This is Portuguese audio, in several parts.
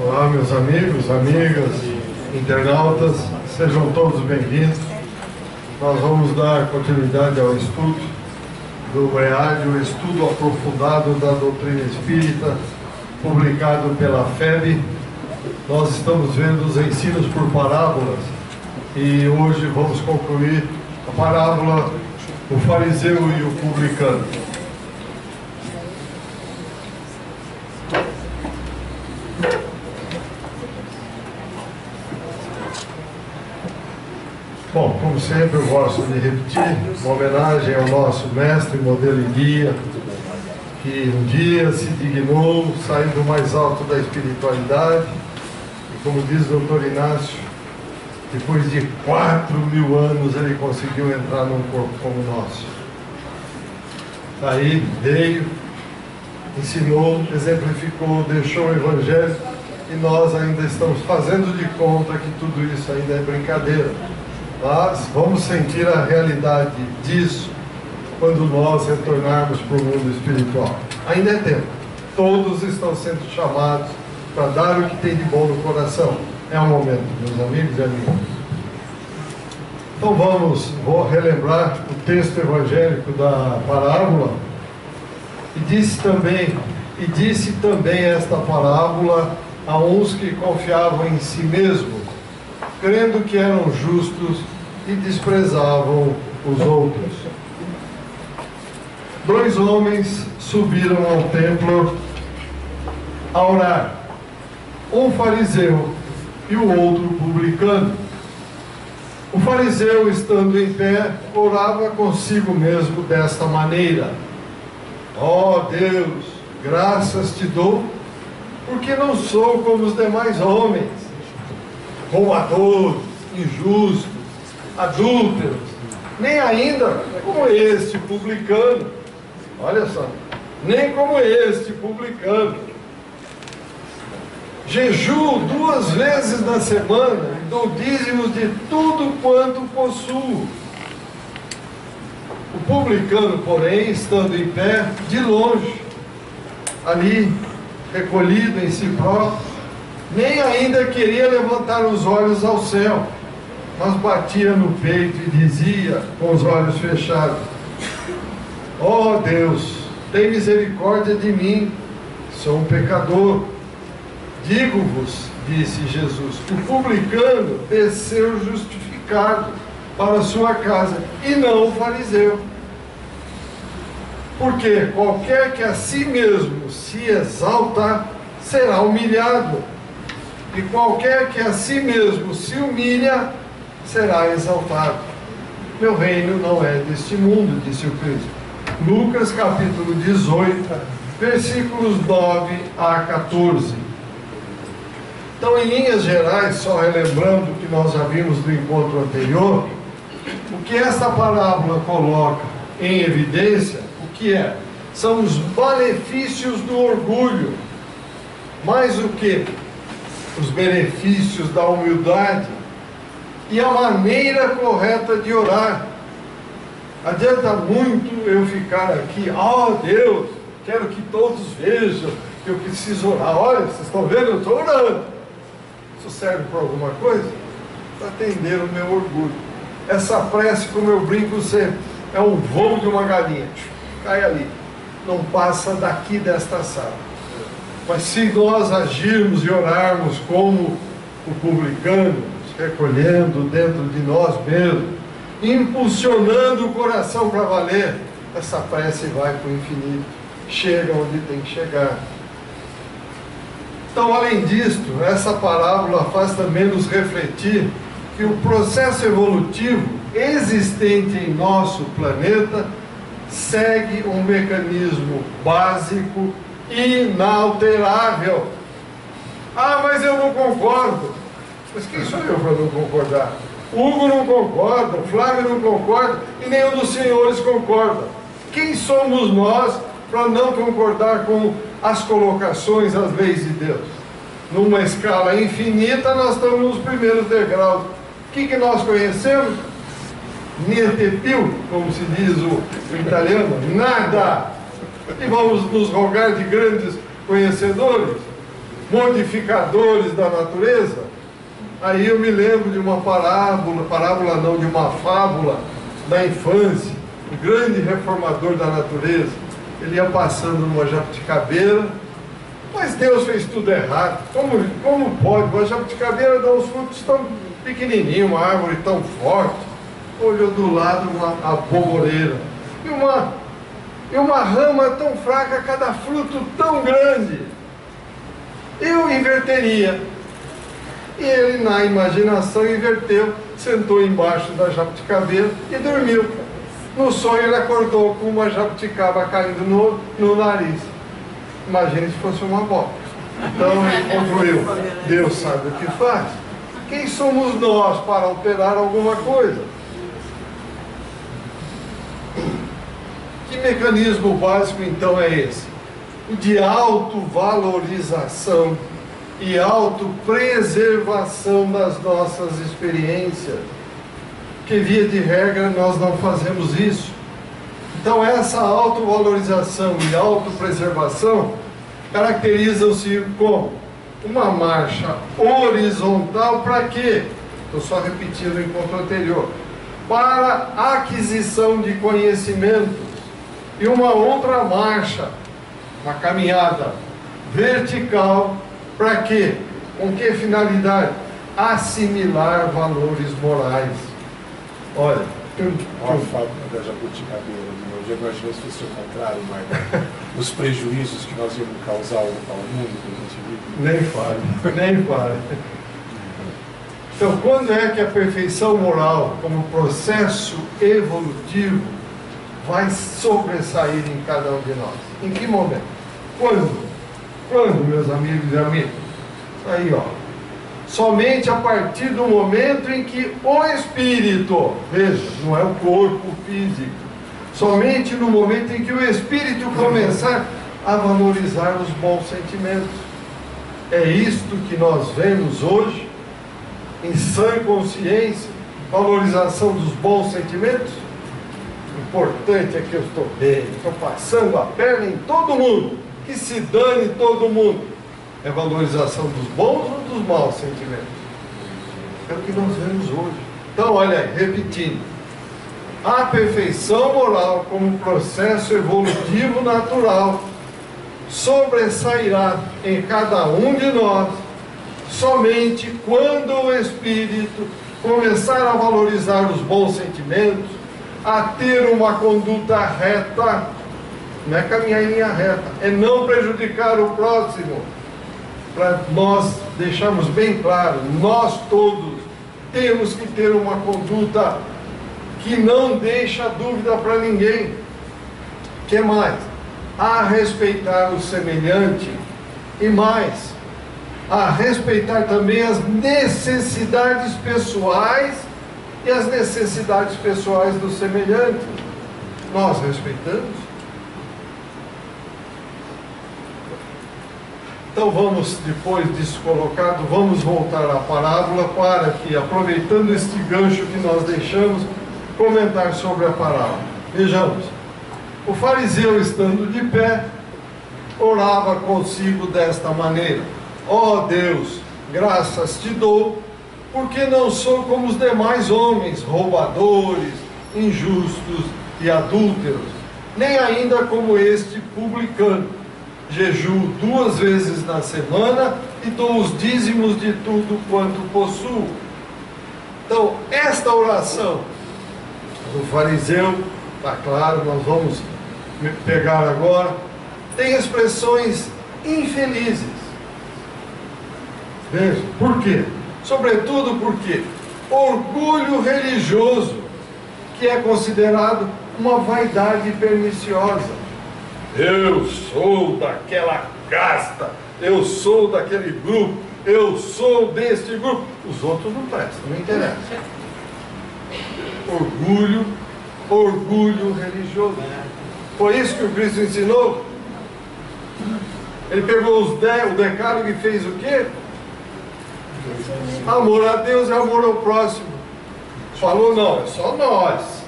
Olá, meus amigos, amigas, internautas, sejam todos bem-vindos. Nós vamos dar continuidade ao estudo do EAD, o estudo aprofundado da doutrina espírita, publicado pela FEB. Nós estamos vendo os ensinos por parábolas e hoje vamos concluir a parábola O Fariseu e o Publicano. Bom, como sempre eu gosto de repetir, uma homenagem ao nosso mestre, modelo e guia, que um dia se dignou sair do mais alto da espiritualidade, e como diz o doutor Inácio, depois de 4.000 anos ele conseguiu entrar num corpo como o nosso. Daí veio, ensinou, exemplificou, deixou o Evangelho, e nós ainda estamos fazendo de conta que tudo isso ainda é brincadeira. Mas vamos sentir a realidade disso quando nós retornarmos para o mundo espiritual. Ainda é tempo. Todos estão sendo chamados para dar o que tem de bom no coração. É um momento, meus amigos e amigas. Então vou relembrar o texto evangélico da parábola. E disse também esta parábola a uns que confiavam em si mesmos, crendo que eram justos e desprezavam os outros. 2 homens subiram ao templo a orar, um fariseu e o outro publicano. O fariseu, estando em pé, orava consigo mesmo desta maneira: ó Deus, graças te dou, porque não sou como os demais homens, roubadores, injustos, adúlteros, nem ainda como este publicano. Olha só, nem como este publicano. Jejuo 2 vezes na semana e dou dízimos de tudo quanto possuo. O publicano, porém, estando em pé, de longe, ali, recolhido em si próprio, nem ainda queria levantar os olhos ao céu, mas batia no peito e dizia, com os olhos fechados: ó Deus, tem misericórdia de mim, sou um pecador. Digo-vos, disse Jesus, o publicano desceu justificado para a sua casa, e não o fariseu. Porque qualquer que a si mesmo se exalta, será humilhado, e qualquer que a si mesmo se humilha, será exaltado. Meu reino não é deste mundo, disse o Cristo. Lucas capítulo 18, versículos 9 a 14. Então, em linhas gerais, só relembrando o que nós já vimos do encontro anterior, o que esta parábola coloca em evidência, o que é? São os malefícios do orgulho, mais o que? Os benefícios da humildade e a maneira correta de orar. Adianta muito eu ficar aqui, ó Deus, quero que todos vejam que eu preciso orar. Olha, vocês estão vendo? Eu estou orando. Isso serve para alguma coisa? Para atender o meu orgulho. Essa prece, como eu brinco sempre, é um voo de uma galinha. Cai ali. Não passa daqui desta sala. Mas se nós agirmos e orarmos como o publicano, recolhendo dentro de nós mesmos, impulsionando o coração para valer, essa prece vai para o infinito, chega onde tem que chegar. Então, além disto, essa parábola faz também nos refletir que o processo evolutivo existente em nosso planeta segue um mecanismo básico inalterável. Ah, mas eu não concordo. Mas quem sou eu para não concordar? O Hugo não concorda, o Flávio não concorda e nenhum dos senhores concorda. Quem somos nós para não concordar com as colocações, as leis de Deus? Numa escala infinita, nós estamos nos primeiros degraus. O que nós conhecemos? Niente più, como se diz o italiano, nada. E vamos nos rogar de grandes conhecedores? modificadores da natureza. Aí eu me lembro de uma parábola não, de uma fábula da infância, um grande reformador da natureza. Ele ia passando numa jabuticabeira, mas Deus fez tudo errado. Como pode? Uma jabuticabeira dá uns frutos tão pequenininhos, uma árvore tão forte. Olhou do lado uma aboboreira e uma rama tão fraca, cada fruto tão grande. Eu inverteria. E ele, na imaginação, inverteu, sentou embaixo da jabuticabeira e dormiu. No sonho ele acordou com uma jabuticaba caindo no nariz. Imagine se fosse uma bola. Então ele concluiu, Deus sabe o que faz. Quem somos nós para alterar alguma coisa? Que mecanismo básico então é esse? O de autovalorização e autopreservação das nossas experiências, que via de regra nós não fazemos isso. Então essa autovalorização e autopreservação caracterizam-se como uma marcha horizontal. Para quê? Estou só repetindo o encontro anterior. Para aquisição de conhecimentos. E uma outra marcha, uma caminhada vertical. Para quê? Com que finalidade? Assimilar valores morais. Olha, a fábrica da jabuticabeira de hoje, eu imagino se fosse o contrário, mas os prejuízos que nós íamos causar ao mundo que a gente vive. Nem fale, nem fale. Então, quando é que a perfeição moral, como processo evolutivo, vai sobressair em cada um de nós? Em que momento? Quando? Quando, meus amigos e amigas? Aí, ó. Somente a partir do momento em que o espírito, veja, não é o corpo físico, somente no momento em que o espírito começar a valorizar os bons sentimentos. É isto que nós vemos hoje, em sã consciência, valorização dos bons sentimentos. O importante é que eu estou bem, estou passando a perna em todo mundo, que se dane todo mundo. É valorização dos bons ou dos maus sentimentos? É o que nós vemos hoje. Então, olha aí, repetindo. A perfeição moral como processo evolutivo natural sobressairá em cada um de nós somente quando o espírito começar a valorizar os bons sentimentos, a ter uma conduta reta. Não é caminhar em linha reta, é não prejudicar o próximo. Para nós deixarmos bem claro, nós todos temos que ter uma conduta que não deixa dúvida para ninguém. O que mais? A respeitar o semelhante e mais, a respeitar também as necessidades pessoais e as necessidades pessoais do semelhante. Nós respeitamos? Então vamos, depois disso colocado, vamos voltar à parábola para que, aproveitando este gancho que nós deixamos, comentar sobre a parábola. Vejamos. O fariseu, estando de pé, orava consigo desta maneira: ó Deus, graças te dou, porque não sou como os demais homens, roubadores, injustos e adúlteros, nem ainda como este publicano. Jejuo 2 vezes na semana e dou os dízimos de tudo quanto possuo. Então, esta oração do fariseu, está claro, nós vamos pegar agora, tem expressões infelizes. Veja, por quê? Sobretudo porque orgulho religioso, que é considerado uma vaidade perniciosa. Eu sou daquela casta, eu sou daquele grupo, eu sou deste grupo. Os outros não prestam, não interessa. Orgulho religioso. Foi isso que o Cristo ensinou? Ele pegou o decálogo e fez o quê? Amor a Deus e amor ao próximo. Falou não, é só nós.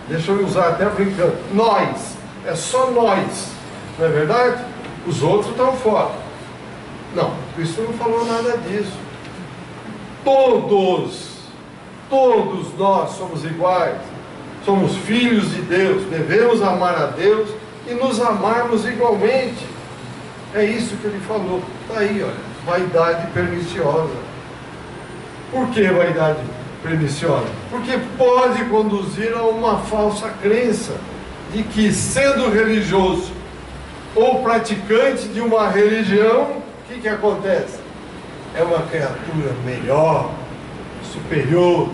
Deixa eu usar até brincando. Nós, é só nós. Não é verdade? Os outros estão fora. Não, Cristo não falou nada disso. Todos nós somos iguais, somos filhos de Deus, devemos amar a Deus e nos amarmos igualmente. É isso que ele falou. Está aí, olha, vaidade perniciosa. Por que vaidade perniciosa? Porque pode conduzir a uma falsa crença de que, sendo religioso ou praticante de uma religião, o que acontece? É uma criatura melhor, superior,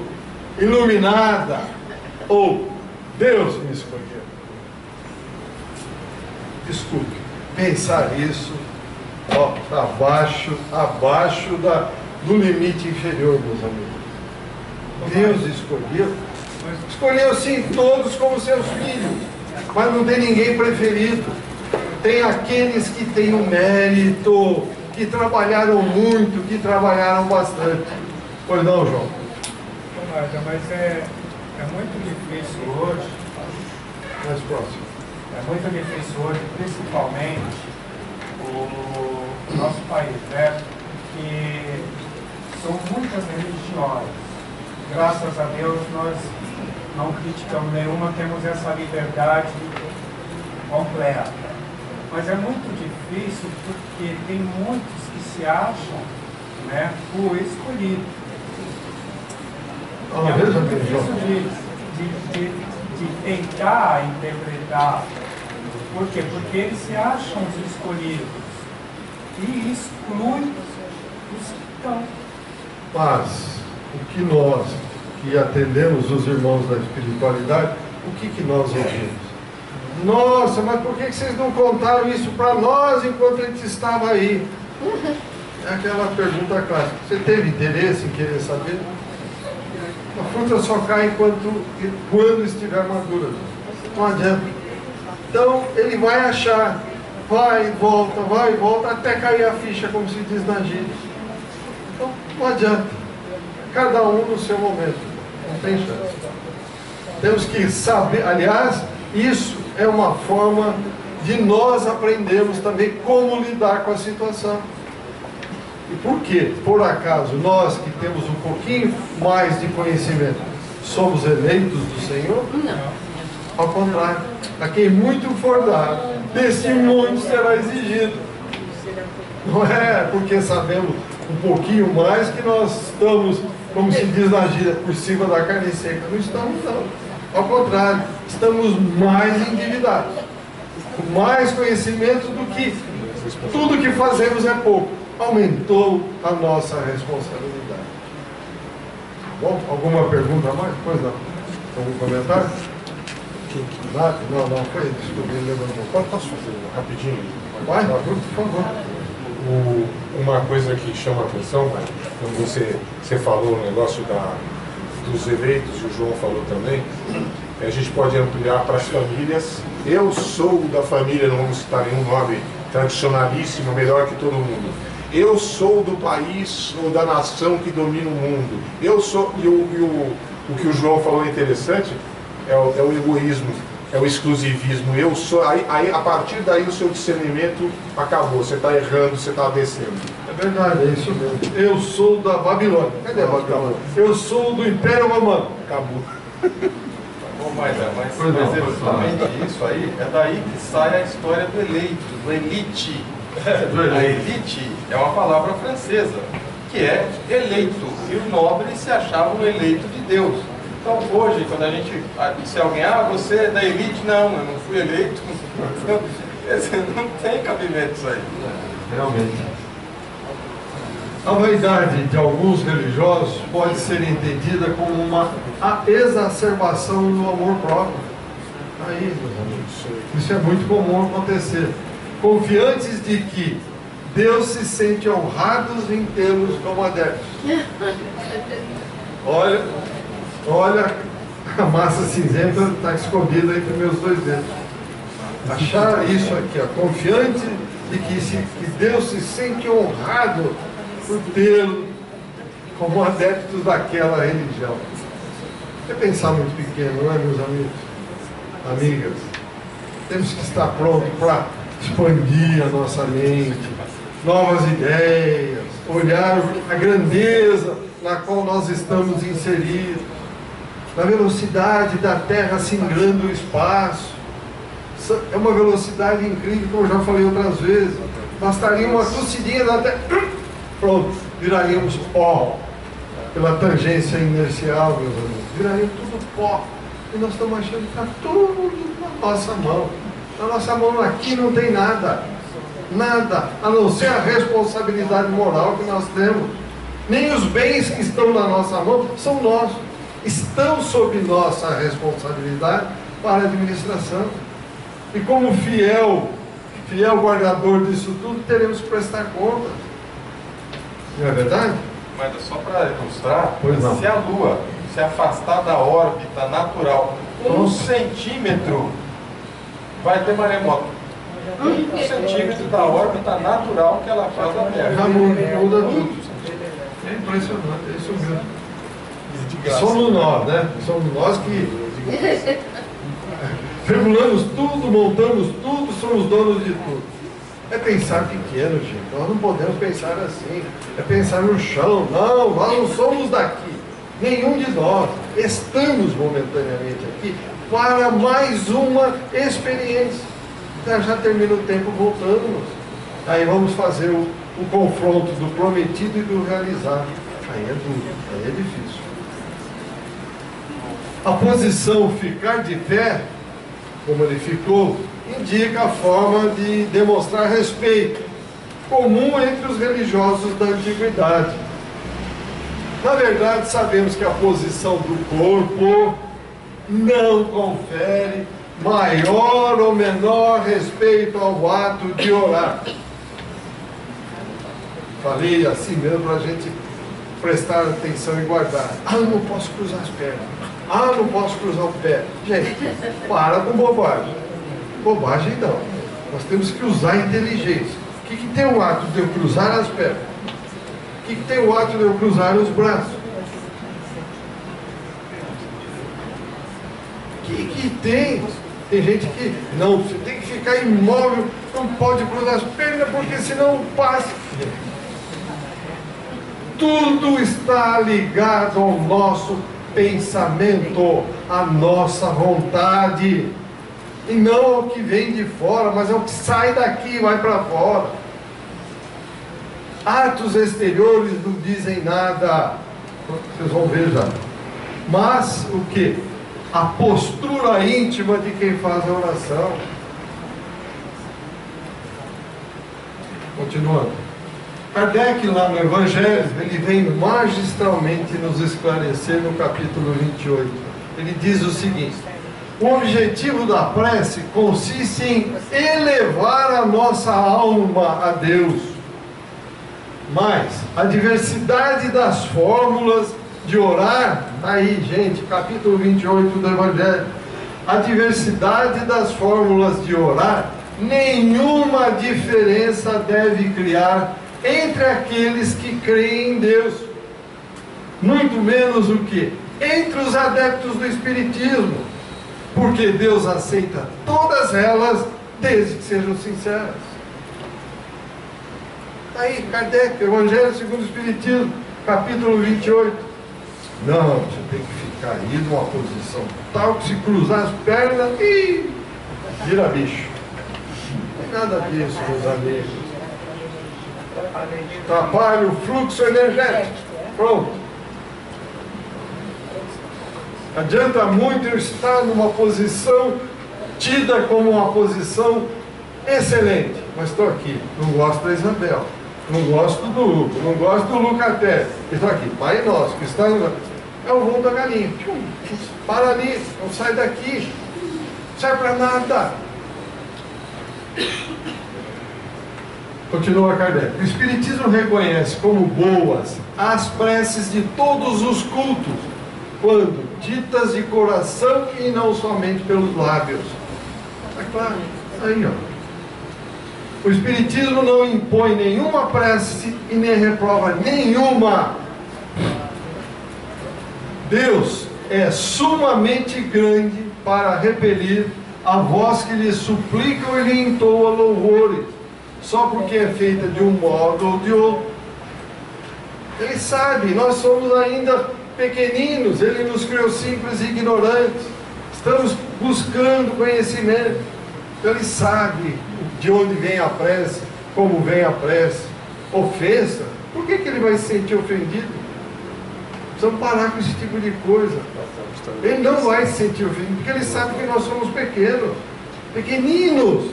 iluminada, ou Deus me escolheu. Desculpe, pensar isso, ó, abaixo do limite inferior, meus amigos. Deus escolheu sim todos como seus filhos, mas não tem ninguém preferido. Tem aqueles que têm o mérito, que trabalharam muito, que trabalharam bastante. Pois não, João? Mas é muito difícil hoje. Mais próximo. É muito difícil hoje, principalmente o nosso país, né? Que são muitas religiões. Graças a Deus nós não criticamos nenhuma, temos essa liberdade completa. Mas é muito difícil porque tem muitos que se acham, né, o escolhido. É muito difícil de tentar interpretar. Por quê? Porque eles se acham os escolhidos e excluem os que estão. Mas o que nós, que atendemos os irmãos da espiritualidade, o que nós ouvimos? Nossa, mas por que vocês não contaram isso para nós enquanto a gente estava aí? É aquela pergunta clássica. Você teve interesse em querer saber? A fruta só cai quando estiver madura. Não adianta. Então ele vai achar, vai e volta, até cair a ficha, como se diz na gíria. Então não adianta. Cada um no seu momento. Não tem chance. Temos que saber, aliás, isso é uma forma de nós aprendermos também como lidar com a situação. E por quê? Por acaso, nós que temos um pouquinho mais de conhecimento, somos eleitos do Senhor? Não. Ao contrário, a quem muito for dado, desse muito será exigido. Não é porque sabemos um pouquinho mais que nós estamos, como se diz na gíria, por cima da carne seca. Não estamos, não. Ao contrário, estamos mais endividados, com mais conhecimento do que tudo que fazemos é pouco. Aumentou a nossa responsabilidade. Bom, alguma pergunta a mais? Pois não. Algum comentário? Nada? Não, foi. Desculpa, ele levantou. Posso fazer rapidinho? Vai, por favor. Uma coisa que chama a atenção, quando você falou o negócio dos eleitos, e o João falou também, a gente pode ampliar para as famílias. Eu sou da família, não vamos citar nenhum nome tradicionalíssimo, melhor que todo mundo. Eu sou do país ou da nação que domina o mundo. Eu sou, o que o João falou é interessante, é o egoísmo, é o exclusivismo. Eu sou, aí, a partir daí o seu discernimento acabou, você está errando, você está descendo. É verdade, é isso mesmo. Eu sou da Babilônia. Cadê a Babilônia? Eu sou do Império Romano. Acabou. Mas é justamente isso aí, é daí que sai a história do eleito, do elite. A elite é uma palavra francesa, que é eleito, e os nobres se achavam eleito de Deus. Então hoje, quando a gente, se alguém, você é da elite, não, eu não fui eleito, não tem cabimento isso aí. Realmente. A vaidade de alguns religiosos pode ser entendida como uma exacerbação do amor próprio. Aí, meus amigos, isso é muito comum acontecer. Confiantes de que Deus se sente honrado em tê-los como adeptos. Olha, a massa cinzenta está escondida entre meus dois dedos. Achar isso aqui, confiante de que Deus se sente honrado por tê-lo como adeptos daquela religião. É pensar muito pequeno, não é, meus amigos? Amigas, temos que estar prontos para expandir a nossa mente, novas ideias, olhar a grandeza na qual nós estamos inseridos, na velocidade da Terra singrando o espaço. É uma velocidade incrível, como eu já falei outras vezes. Bastaria uma tossidinha da Terra, pronto, viraríamos pó, pela tangência inercial, meus amigos. Viraria tudo pó. E nós estamos achando que está tudo na nossa mão. Na nossa mão aqui não tem nada. Nada, a não ser a responsabilidade moral que nós temos. Nem os bens que estão na nossa mão são nossos. Estão sob nossa responsabilidade para a administração. E como fiel guardador disso tudo, teremos que prestar conta. Não é verdade? Mas é só para ilustrar, Pois não. se a Lua se afastar da órbita natural 1 centímetro, vai ter maremoto. 1 centímetro da órbita natural que ela faz da Terra. Já muda tudo. É impressionante, é isso mesmo. Somos nós, né? Somos nós que regulamos tudo, montamos tudo, somos donos de tudo. É pensar pequeno, gente. Nós não podemos pensar assim. É pensar no chão. Não, nós não somos daqui. Nenhum de nós. Estamos momentaneamente aqui para mais uma experiência. Então, já termina o tempo, voltamos. Aí vamos fazer o confronto do prometido e do realizado. Aí é duro, aí é difícil. A posição ficar de pé, como ele ficou, indica a forma de demonstrar respeito, comum entre os religiosos da antiguidade. Na verdade, sabemos que a posição do corpo não confere maior ou menor respeito ao ato de orar. Falei assim mesmo para a gente prestar atenção e guardar. Ah, não posso cruzar as pernas. Ah, não posso cruzar o pé. Gente, para com bobagem. Bobagem não. Nós temos que usar a inteligência. O que tem o ato de eu cruzar as pernas? O que tem o ato de eu cruzar os braços? O que tem? Tem gente que não, você tem que ficar imóvel, não pode cruzar as pernas porque senão passa. Tudo está ligado ao nosso pensamento, à nossa vontade. E não ao que vem de fora, mas ao que sai daqui e vai para fora. Atos exteriores não dizem nada. Vocês vão ver já. Mas o que? A postura íntima de quem faz a oração. Continuando. Kardec, lá no Evangelho, ele vem magistralmente nos esclarecer no capítulo 28. Ele diz o seguinte: o objetivo da prece consiste em elevar a nossa alma a Deus. Mas a diversidade das fórmulas de orar, aí, gente, capítulo 28 do Evangelho, a diversidade das fórmulas de orar, nenhuma diferença deve criar entre aqueles que creem em Deus, muito menos o que? Entre os adeptos do Espiritismo, porque Deus aceita todas elas, desde que sejam sinceras. Aí, Kardec, Evangelho segundo o Espiritismo, capítulo 28. Não, você tem que ficar aí numa posição tal que se cruzar as pernas, vira bicho. Não tem nada disso, meus amigos. Atrapalha o fluxo energético. Pronto. Adianta muito eu estar numa posição tida como uma posição excelente, mas estou aqui. Não gosto da Isabel, não gosto do Hugo, não gosto do Lucaté. Estou aqui. Pai nosso, que está no... É o voo da galinha. Para ali, não sai daqui. Não sai para nada. Continua Kardec. O Espiritismo reconhece como boas as preces de todos os cultos, quando ditas de coração e não somente pelos lábios. É claro, aí ó. O Espiritismo não impõe nenhuma prece e nem reprova nenhuma. Deus é sumamente grande para repelir a voz que lhe suplicam e lhe entoa louvores. só porque é feita de um modo ou de outro. Ele sabe, nós somos ainda pequeninos, Ele nos criou simples e ignorantes. Estamos buscando conhecimento. Ele sabe de onde vem a prece, como vem a prece. Ofensa, por que Ele vai se sentir ofendido? Precisamos parar com esse tipo de coisa. Ele não vai se sentir ofendido, porque Ele sabe que nós somos pequenos, pequeninos.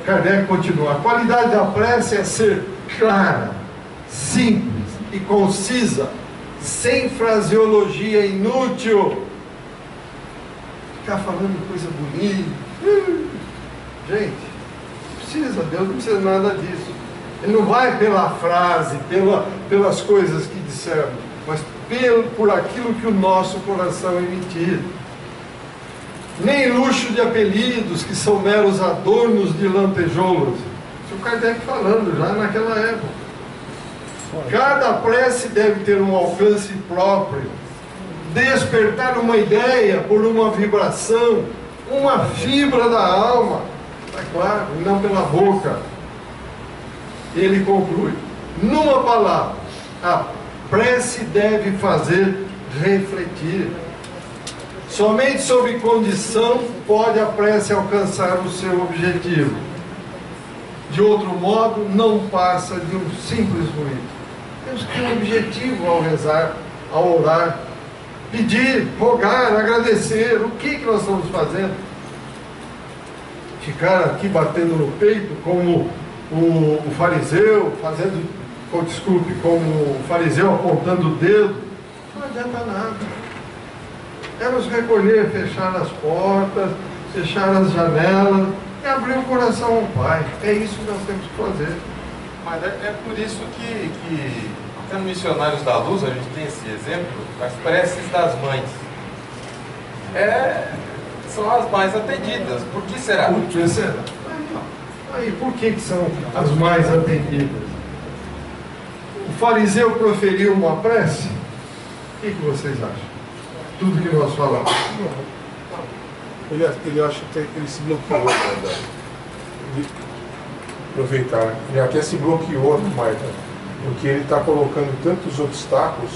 Kardec continua: a qualidade da prece é ser clara, simples e concisa, sem fraseologia inútil. Ficar falando coisa bonita. Gente, precisa, Deus não precisa nada disso. Ele não vai pela frase, pelas coisas que dissermos, mas por aquilo que o nosso coração emitir. Nem luxo de apelidos que são meros adornos de lantejoulas. Isso o Kardec falando já naquela época. Cada prece deve ter um alcance próprio, despertar uma ideia por uma vibração, uma fibra da alma, é claro, e não pela boca. Ele conclui: numa palavra, a prece deve fazer refletir. Somente sob condição pode a prece alcançar o seu objetivo. De outro modo, não passa de um simples ruído. Temos que ter um objetivo ao rezar, ao orar. Pedir, rogar, agradecer. O que nós estamos fazendo? Ficar aqui batendo no peito como o fariseu, como o fariseu apontando o dedo. Não adianta nada. É nos recolher, fechar as portas, fechar as janelas e abrir o coração ao Pai. É isso que nós temos que fazer. Mas é por isso que até no Missionários da Luz a gente tem esse exemplo, as preces das mães. São as mais atendidas. Por que será? Por que será? Aí, por que são as mais atendidas? O fariseu proferiu uma prece? O que vocês acham? Tudo que nós falamos. Ele acha que ele se bloqueou, né? Aproveitar. Ele até se bloqueou, Marta, porque ele está colocando tantos obstáculos.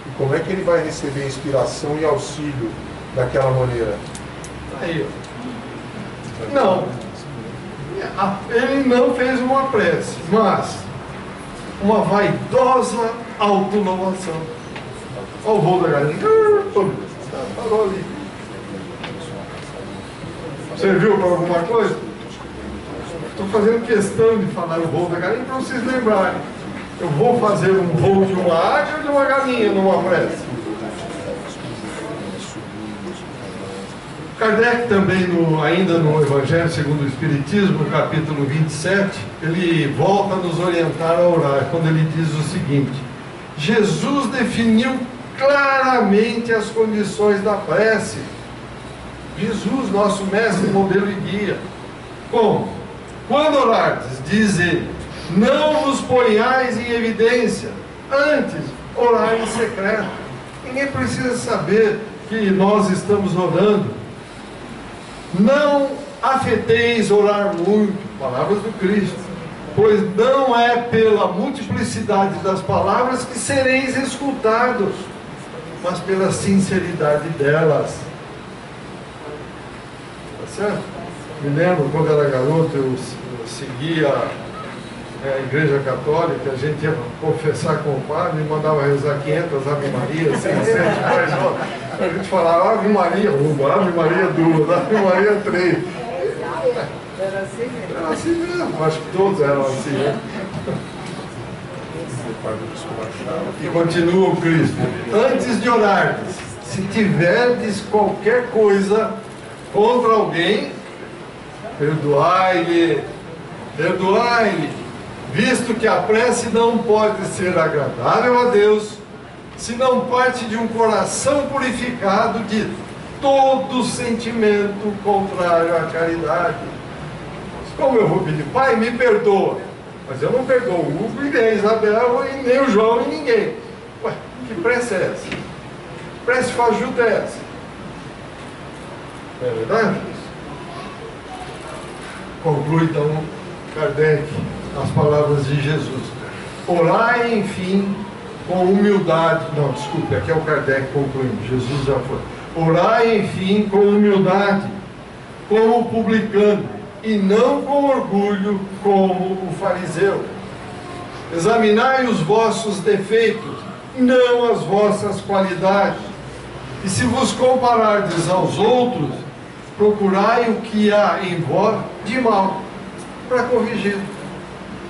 E como é que ele vai receber inspiração e auxílio daquela maneira? Aí, ó. Não. Ele não fez uma prece, mas uma vaidosa autonomação. Olha o voo da galinha. Parou ali. Serviu para alguma coisa? Estou fazendo questão de falar o voo da galinha para vocês lembrarem. Eu vou fazer um voo de uma águia ou de uma galinha numa prece? Kardec também, ainda no Evangelho segundo o Espiritismo, no capítulo 27, ele volta a nos orientar a orar, quando ele diz o seguinte: Jesus definiu claramente as condições da prece. Jesus, nosso mestre, modelo e guia. Como? Quando orardes, diz ele, não vos ponhais em evidência, antes orar em secreto. Ninguém precisa saber que nós estamos orando. Não afeteis orar muito, palavras do Cristo, pois não é pela multiplicidade das palavras que sereis escutados, mas pela sinceridade delas. Tá certo? Me lembro quando era garoto, eu seguia a Igreja Católica, a gente ia confessar com o padre e mandava rezar 500 Ave Maria, 600, mais a gente falava Ave Maria 1, Ave Maria 2, Ave Maria 3. Era assim mesmo? Era assim mesmo, acho que todos eram assim, né? E continua o Cristo: antes de orardes, se tiverdes qualquer coisa contra alguém, perdoai-lhe, visto que a prece não pode ser agradável a Deus, se não parte de um coração purificado de todo sentimento contrário à caridade. Como eu vou pedir, Pai, me perdoa, mas eu não perdoo o Hugo e nem a Isabel e nem o João e ninguém. Ué, que prece é essa? Prece fajuta é essa? É verdade? Conclui então Kardec as palavras de Jesus. Orai, enfim, com humildade. Não, desculpe, aqui é o Kardec concluindo, Jesus já foi. Orai, enfim, com humildade, como o publicano, e não com orgulho, como o fariseu. Examinai os vossos defeitos, não as vossas qualidades. E se vos comparardes aos outros, procurai o que há em vós de mal, para corrigir.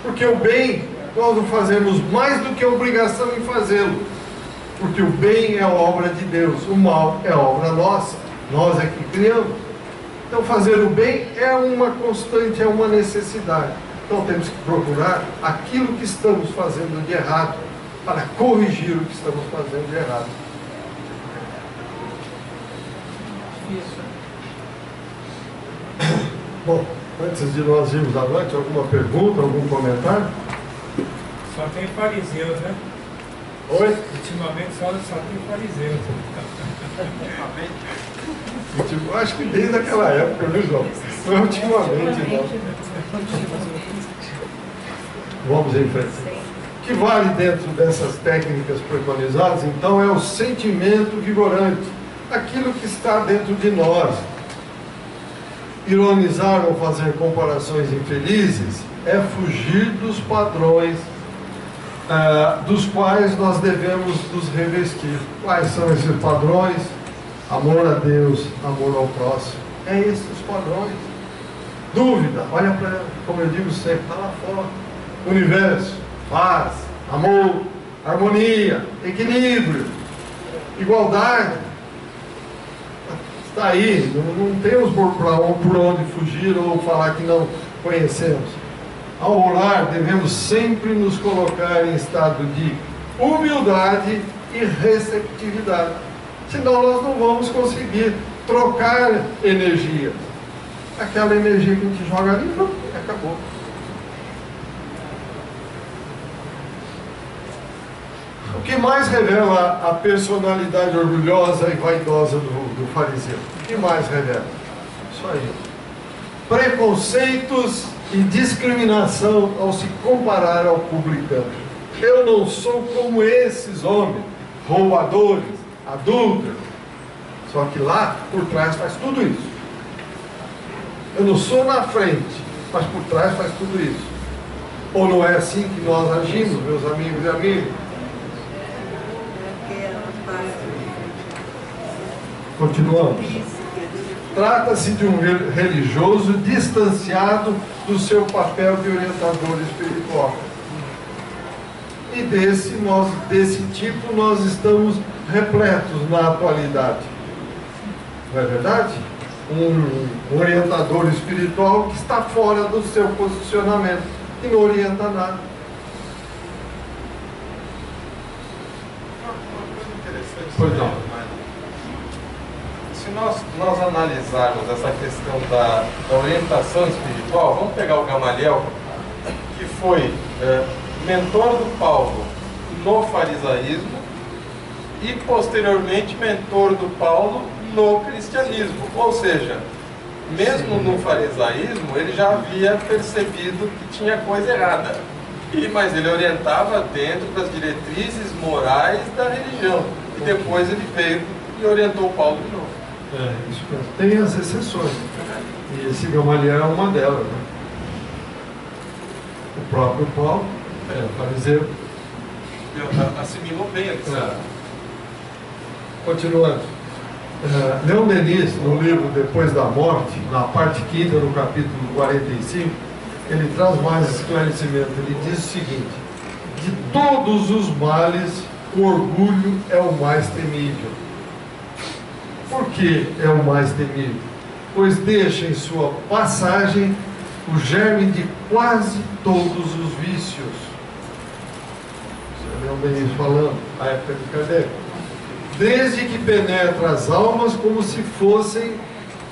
Porque o bem, nós não fazemos mais do que a obrigação em fazê-lo. Porque o bem é obra de Deus, o mal é obra nossa. Nós é que criamos. Então fazer o bem é uma constante, é uma necessidade. Então temos que procurar aquilo que estamos fazendo de errado, para corrigir o que estamos fazendo de errado. Bom, antes de nós irmos à noite, alguma pergunta, algum comentário? Só tem fariseus, né? Oi? Ultimamente só tem fariseus. Acho que desde aquela época, viu, João? Não é ultimamente, não. Vamos em frente. O que vale dentro dessas técnicas preconizadas, então, é o sentimento vigorante, aquilo que está dentro de nós. Ironizar ou fazer comparações infelizes é fugir dos padrões dos quais nós devemos nos revestir. Quais são esses padrões? Amor a Deus, amor ao próximo. É esses os padrões. Dúvida, olha para, como eu digo sempre, está lá fora. Universo, paz, amor, harmonia, equilíbrio, igualdade. Está aí, não temos por onde fugir ou falar que não conhecemos. Ao orar, devemos sempre nos colocar em estado de humildade e receptividade. Senão nós não vamos conseguir trocar energia. Aquela energia que a gente joga ali, pronto, acabou. O que mais revela a personalidade orgulhosa e vaidosa do fariseu? O que mais revela? Isso aí. Preconceitos e discriminação ao se comparar ao publicano. Eu não sou como esses homens, roubadores, adúlteros. Só que lá, por trás, faz tudo isso. Eu não sou na frente, mas por trás faz tudo isso. Ou não é assim que nós agimos, meus amigos e amigas? Continuamos. Trata-se de um religioso distanciado do seu papel de orientador espiritual. E desse tipo nós estamos repletos na atualidade. Não é verdade? Um orientador espiritual que está fora do seu posicionamento e não orienta nada. Uma coisa interessante. Pois não. Se nós analisarmos essa questão da orientação espiritual, vamos pegar o Gamaliel, que foi mentor do Paulo no farisaísmo e posteriormente mentor do Paulo no cristianismo. Ou seja, mesmo no farisaísmo ele já havia percebido que tinha coisa errada, mas ele orientava dentro das diretrizes morais da religião. E depois ele veio e orientou o Paulo de novo. Isso mesmo. Tem as exceções. E esse Gamaliel é uma delas, né? O próprio Paulo, fariseu. Assimilou bem a lição. Continuando. Leon Denis, no livro Depois da Morte, na parte 5ª, no capítulo 45, ele traz mais esclarecimento. Ele diz o seguinte: de todos os males, o orgulho é o mais temível. Por que é o mais temível? Pois deixa em sua passagem o germe de quase todos os vícios. Isso é Leon Denis falando, a época de Kardec. Desde que penetra as almas como se fossem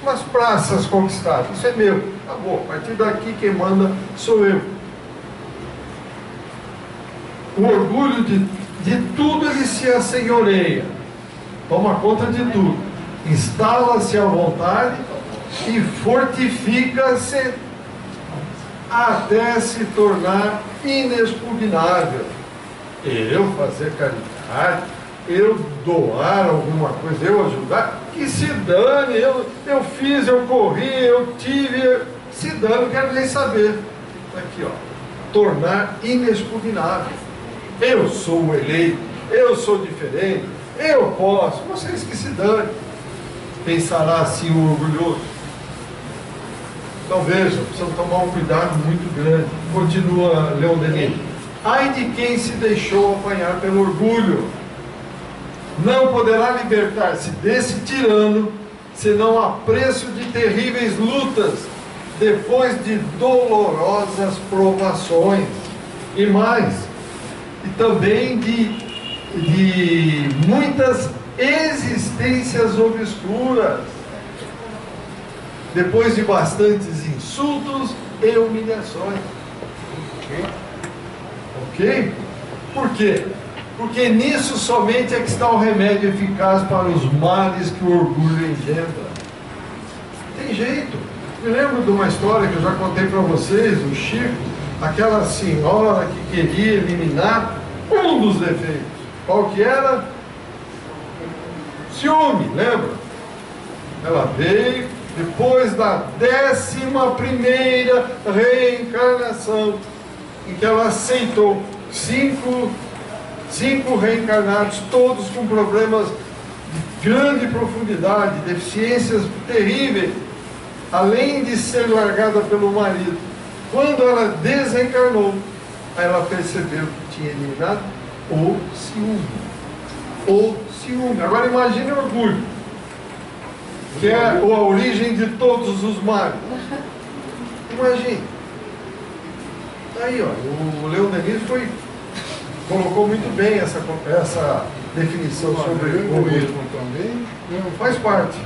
umas praças conquistadas. Isso é meu, acabou. A partir daqui quem manda sou eu. O orgulho de tudo ele se assenhoreia, toma conta de tudo. Instala-se à vontade e fortifica-se até se tornar inexpugnável. Eu fazer caridade, eu doar alguma coisa, eu ajudar, que se dane, eu fiz, eu corri, eu tive, se dane, não quero nem saber. Aqui, ó, tornar inexpugnável. Eu sou o eleito, eu sou diferente, eu posso, vocês que se dane. Pensará assim o orgulhoso. Então vejam, precisam tomar um cuidado muito grande. Continua Leon Denis. Ai de quem se deixou apanhar pelo orgulho, não poderá libertar-se desse tirano, senão a preço de terríveis lutas, depois de dolorosas provações. E mais, e também de muitas existências obscuras, depois de bastantes insultos e humilhações. Ok? Por quê? Porque nisso somente é que está o remédio eficaz para os males que o orgulho engendra. Tem jeito. Me lembro de uma história que eu já contei para vocês, o Chico, aquela senhora que queria eliminar um dos defeitos. Qual que era? Ciúme, lembra? Ela veio depois da 11ª reencarnação, em que ela aceitou cinco reencarnados, todos com problemas de grande profundidade, deficiências terríveis, além de ser largada pelo marido. Quando ela desencarnou, aí ela percebeu que tinha eliminado o ciúme. O ciúme. Agora imagine o orgulho, que é a origem de todos os males. Imagine. Aí, ó, o Leon Denis colocou muito bem essa definição sobre o egoísmo também. Faz parte.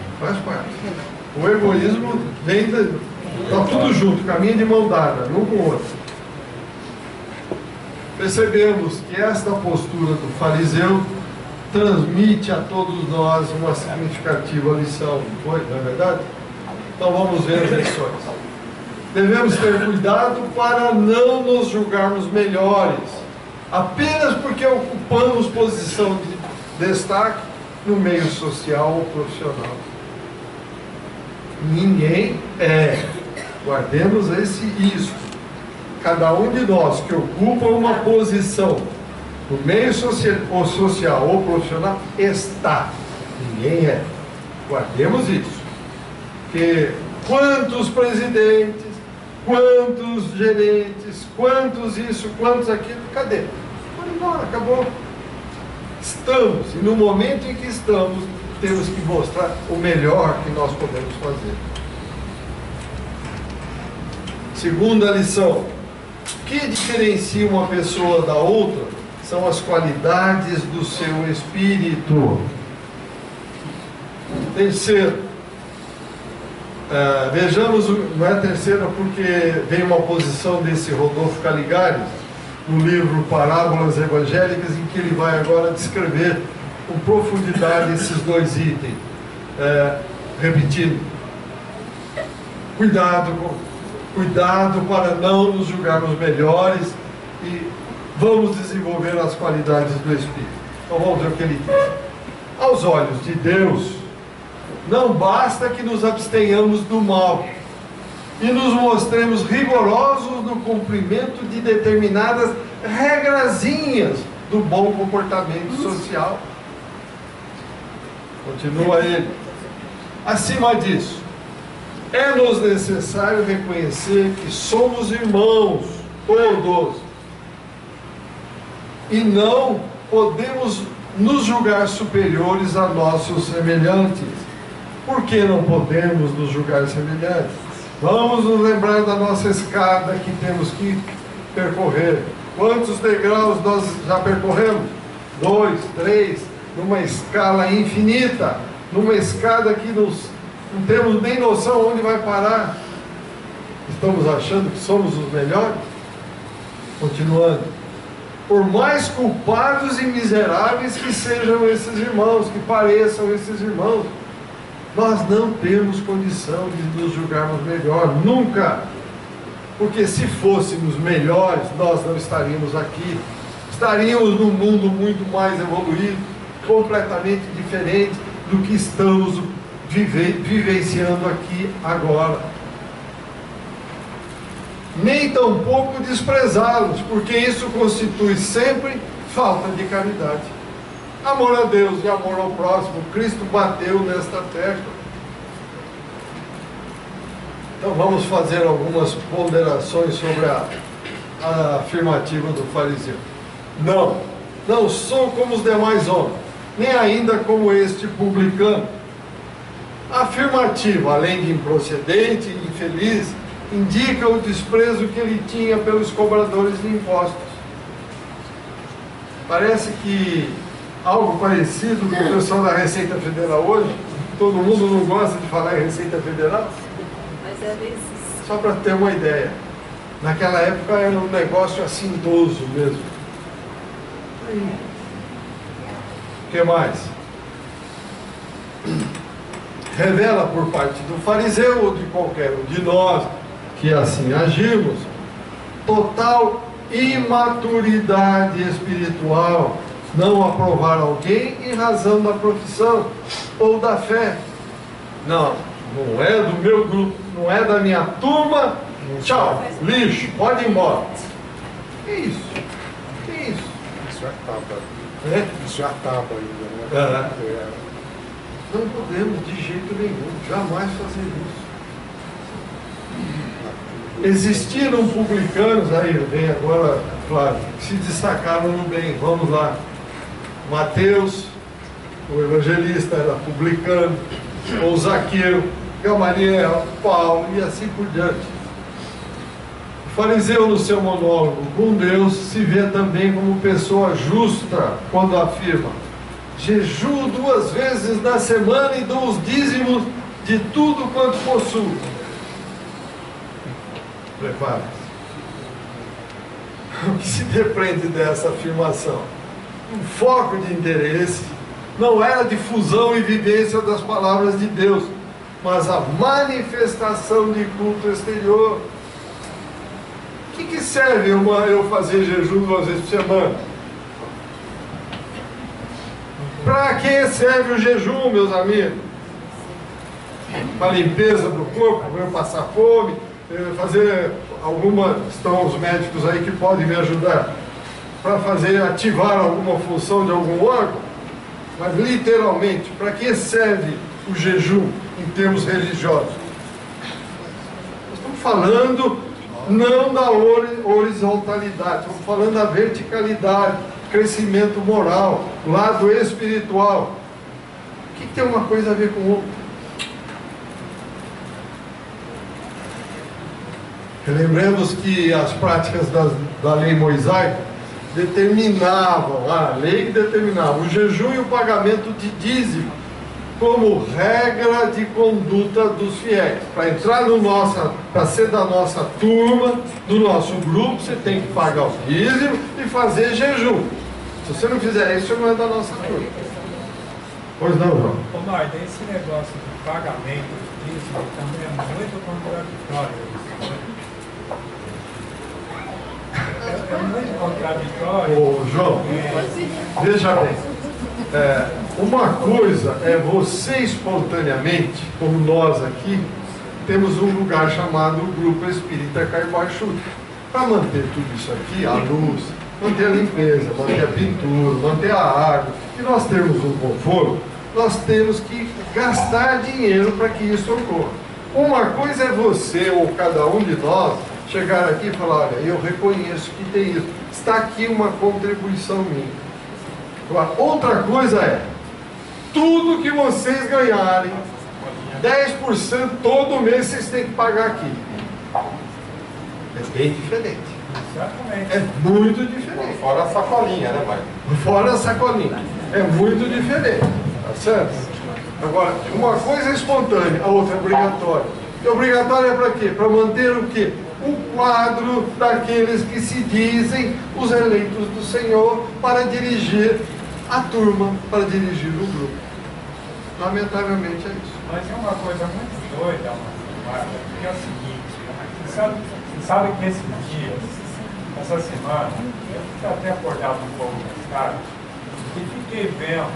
O egoísmo vem, está tudo junto, caminha de mão dada, um com o outro. Percebemos que esta postura do fariseu transmite a todos nós uma significativa lição, não foi? Não é verdade? Então vamos ver as lições. Devemos ter cuidado para não nos julgarmos melhores, apenas porque ocupamos posição de destaque no meio social ou profissional. Ninguém é. Guardemos isso. Cada um de nós que ocupa uma posição no meio social ou profissional está. Ninguém é. Guardemos isso. Porque quantos presidentes, quantos gerentes, quantos isso, quantos aquilo, cadê? Foram embora, acabou. Estamos, e no momento em que estamos, temos que mostrar o melhor que nós podemos fazer. Segunda lição: o que diferencia uma pessoa da outra são as qualidades do seu espírito. Terceiro, vejamos, não é terceira porque vem uma posição desse Rodolfo Caligari no livro Parábolas Evangélicas, em que ele vai agora descrever com profundidade esses dois itens. Repetindo, cuidado para não nos julgarmos melhores e vamos desenvolver as qualidades do Espírito. Então vamos ver o que ele diz. Aos olhos de Deus, não basta que nos abstenhamos do mal e nos mostremos rigorosos no cumprimento de determinadas regrazinhas do bom comportamento social. Continua ele. Acima disso, é-nos necessário reconhecer que somos irmãos, todos, e não podemos nos julgar superiores a nossos semelhantes. Por que não podemos nos julgar semelhantes? Vamos nos lembrar da nossa escada que temos que percorrer. Quantos degraus nós já percorremos? 2, 3, numa escala infinita, numa escada que não temos nem noção onde vai parar. Estamos achando que somos os melhores? Continuando. Por mais culpados e miseráveis que sejam esses irmãos, que pareçam esses irmãos, nós não temos condição de nos julgarmos melhor, nunca. porque se fôssemos melhores, nós não estaríamos aqui. Estaríamos num mundo muito mais evoluído, completamente diferente do que estamos vivenciando aqui agora. Nem tampouco desprezá-los, porque isso constitui sempre falta de caridade. Amor a Deus e amor ao próximo, Cristo bateu nesta tecla. Então vamos fazer algumas ponderações sobre a afirmativa do fariseu. Não sou como os demais homens, nem ainda como este publicano. A afirmativa, além de improcedente e infeliz, indica o desprezo que ele tinha pelos cobradores de impostos. Parece que algo parecido com o pessoal da Receita Federal hoje. Todo mundo não gosta de falar em Receita Federal. Mas era isso. Só para ter uma ideia. Naquela época era um negócio assintoso mesmo. Aí. O que mais? Revela por parte do fariseu ou de qualquer um de nós que assim agimos, total imaturidade espiritual, não aprovar alguém em razão da profissão ou da fé. Não é do meu grupo, não é da minha turma, tchau, lixo, pode ir embora. Que isso? Isso é tapa. É? Isso é tapa ainda, né? Não podemos de jeito nenhum, jamais fazer isso. Existiram publicanos, aí vem agora, claro, que se destacaram no bem. Vamos lá. Mateus, o evangelista, era publicano, ou Zaqueu, Gamaliel, Paulo e assim por diante. O fariseu, no seu monólogo com Deus, se vê também como pessoa justa quando afirma: jejuo 2 vezes na semana e dou os dízimos de tudo quanto possuo. Prepare-se. O que se depreende dessa afirmação? Um foco de interesse não era a difusão e vivência das palavras de Deus, mas a manifestação de culto exterior. O que serve eu fazer jejum 2 vezes por semana? Para que serve o jejum, meus amigos? Para limpeza do corpo, para eu passar fome, fazer alguma... Estão os médicos aí que podem me ajudar. Para ativar alguma função de algum órgão. Mas literalmente, para que serve o jejum em termos religiosos? Nós estamos falando não da horizontalidade, estamos falando da verticalidade, crescimento moral, lado espiritual. O que tem uma coisa a ver com o outro? Lembremos que as práticas da lei mosaica determinavam, a lei determinava o jejum e o pagamento de dízimo como regra de conduta dos fiéis. Para entrar para ser da nossa turma, do nosso grupo, você tem que pagar o dízimo e fazer jejum. Se você não fizer isso, você não é da nossa turma. Pois não, João? Ô, Norte, esse negócio de pagamento de dízimo também é muito contraditório. É muito contraditório. Ô, João, veja bem, uma coisa é você espontaneamente, como nós aqui, temos um lugar chamado Grupo Espírita Caibaixu. Para manter tudo isso aqui, a luz, manter a limpeza, manter a pintura, manter a água, e nós temos um conforto, nós temos que gastar dinheiro para que isso ocorra. Uma coisa é você ou cada um de nós chegar aqui e falar: olha, eu reconheço que tem isso, está aqui uma contribuição minha. Agora, outra coisa é, tudo que vocês ganharem, 10% todo mês vocês têm que pagar aqui. É bem diferente. Exatamente. É muito diferente. Fora a sacolinha, né, pai? Fora a sacolinha. É muito diferente. Tá certo? Agora, uma coisa é espontânea, a outra é obrigatória. E obrigatória é para quê? Para manter o quê? O quadro daqueles que se dizem os eleitos do Senhor para dirigir a turma, para dirigir o grupo. Lamentavelmente é isso. Mas é uma coisa muito doida, Marcos, que é o seguinte: Você sabe que esses dias, essa semana, eu fiquei até acordado um pouco mais tarde e fiquei vendo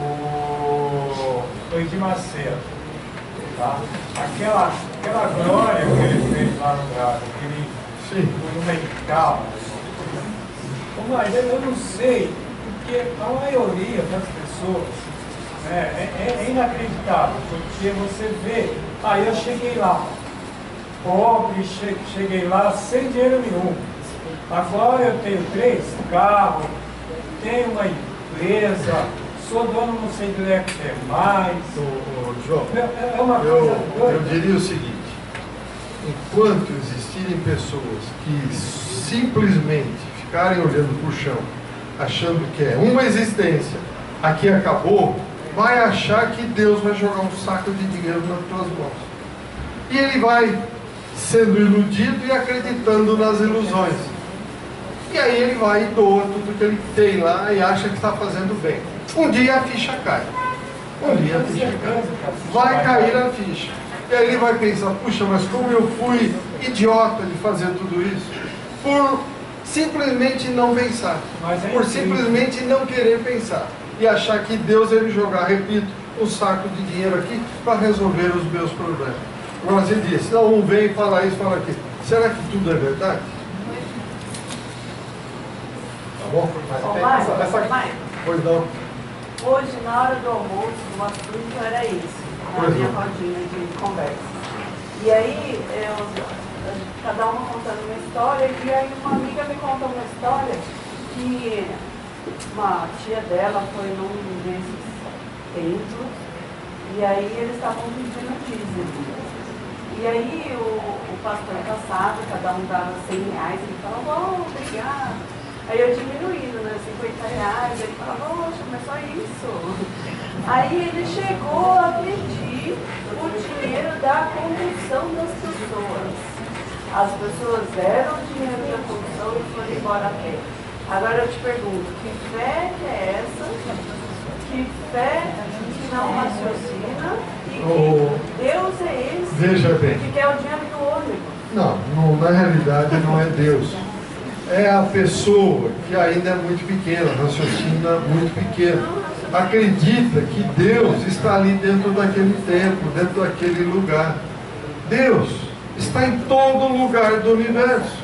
o Edir Macedo, tá? Aquela glória que ele fez lá no Brasil, aquele monumental. Mas eu não sei, porque a maioria das pessoas é inacreditável, porque você vê, eu cheguei lá, pobre, cheguei lá sem dinheiro nenhum. Agora eu tenho 3 carros, tenho uma empresa, sou dono não sei de que tem mais. João, é uma coisa doida. Eu diria o seguinte, enquanto existirem pessoas que simplesmente ficarem olhando para o chão, achando que é uma existência, aqui acabou, vai achar que Deus vai jogar um saco de dinheiro nas tuas mãos. E ele vai sendo iludido e acreditando nas ilusões. E aí ele vai e doa tudo que ele tem lá e acha que está fazendo bem. Um dia a ficha cai. Um dia a ficha cai. Vai cair a ficha. E aí ele vai pensar, puxa, mas como eu fui idiota de fazer tudo isso? Por simplesmente não pensar. Por simplesmente não querer pensar. E achar que Deus ia me jogar, repito, um saco de dinheiro aqui para resolver os meus problemas. Agora você diz, não, um vem falar isso, fala aquilo. Será que tudo é verdade? Tá bom? Pois não. Hoje, na hora do almoço, o assunto era isso, na minha rodinha de conversa. E aí, cada uma contando uma história, e aí uma amiga me contou uma história que uma tia dela foi num desses templos, e aí eles estavam pedindo dízimo. E aí o pastor passava, cada um dava R$100, ele falava, obrigado. Aí eu diminuindo, né, R$50, ele falava, poxa, mas só isso. Aí ele chegou a pedir o dinheiro da condução das pessoas. As pessoas deram o dinheiro da condução e foram embora a pé. Agora eu te pergunto, que fé que é essa? Que fé que não raciocina? E que Deus é esse? Veja bem. Que quer o dinheiro do ônibus? Não, na realidade não é Deus. É a pessoa que ainda é muito pequena, raciocina muito pequena. Acredita que Deus está ali dentro daquele templo, dentro daquele lugar. Deus está em todo lugar do universo.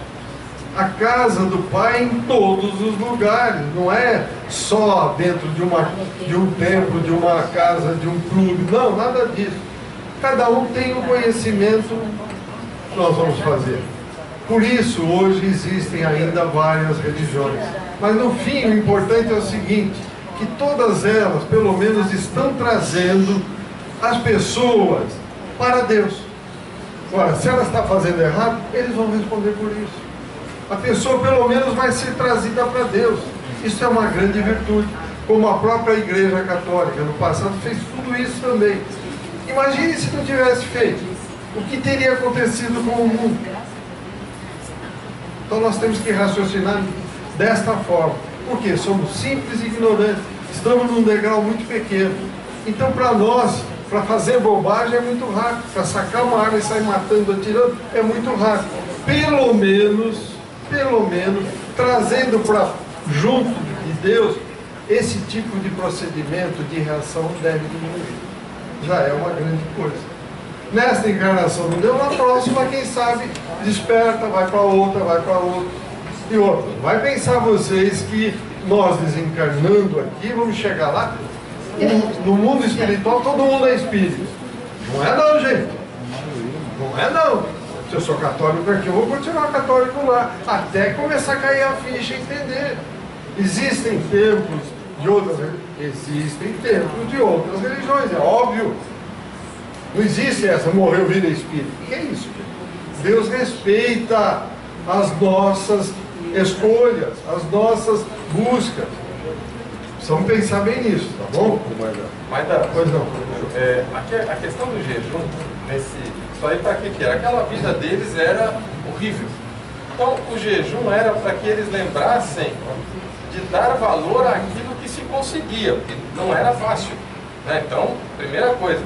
A casa do Pai em todos os lugares. Não é só dentro de um templo, de uma casa, de um clube. Não, nada disso. Cada um tem o conhecimento que nós vamos fazer. Por isso, hoje existem ainda várias religiões. Mas no fim, o importante é o seguinte, que todas elas, pelo menos, estão trazendo as pessoas para Deus. Agora, se ela está fazendo errado, eles vão responder por isso. A pessoa, pelo menos, vai ser trazida para Deus. Isso é uma grande virtude. Como a própria Igreja Católica, no passado, fez tudo isso também. Imagine se não tivesse feito. O que teria acontecido com o mundo? Então nós temos que raciocinar desta forma. Por quê? Somos simples e ignorantes. Estamos num degrau muito pequeno. Então para nós, para fazer bobagem é muito rápido. Para sacar uma arma e sair matando, atirando, é muito rápido. Pelo menos, trazendo para junto de Deus, esse tipo de procedimento, de reação deve diminuir. Já é uma grande coisa. Nesta encarnação não deu, na próxima, quem sabe, desperta, vai para outra, e outra. Vai pensar vocês que nós desencarnando aqui, vamos chegar lá, no mundo espiritual, todo mundo é espírito. Não é não, gente. Não é não. Se eu sou católico aqui, eu vou continuar católico lá, até começar a cair a ficha e entender. Existem templos de outras religiões, é óbvio. Não existe essa, morreu, vira espírito. O que é isso? Deus respeita as nossas escolhas, as nossas buscas. Precisamos pensar bem nisso, tá bom? Mas pois não. A questão do jejum, isso aí para que era? Aquela vida deles era horrível. Então o jejum era para que eles lembrassem de dar valor àquilo que se conseguia, porque não era fácil, né? Então, primeira coisa.